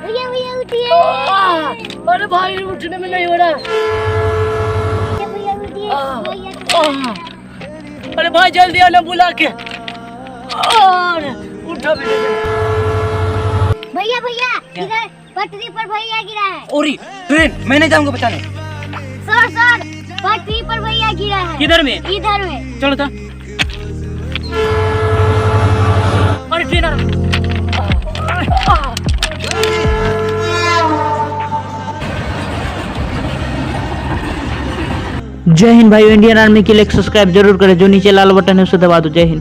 भैया भैया उठिए। अरे भाई उठने में नहीं हो रहा। भैया उठिए। अरे भाई जल्दी आना बुला के। और उठा भी नहीं। भैया भैया इधर पटरी पर भैया गिरा है। ओरी ट्रेन मैं नहीं जाऊंगा बचाने। सर सर पटरी पर भैया गिरा है। किधर में? इधर में। चलो था। अरे ट्रेन आ। जय हिंद भाई। इंडियन आर्मी के लिए सब्सक्राइब जरूर करें, जो नीचे लाल बटन है उसे दबा दो। जय हिंद।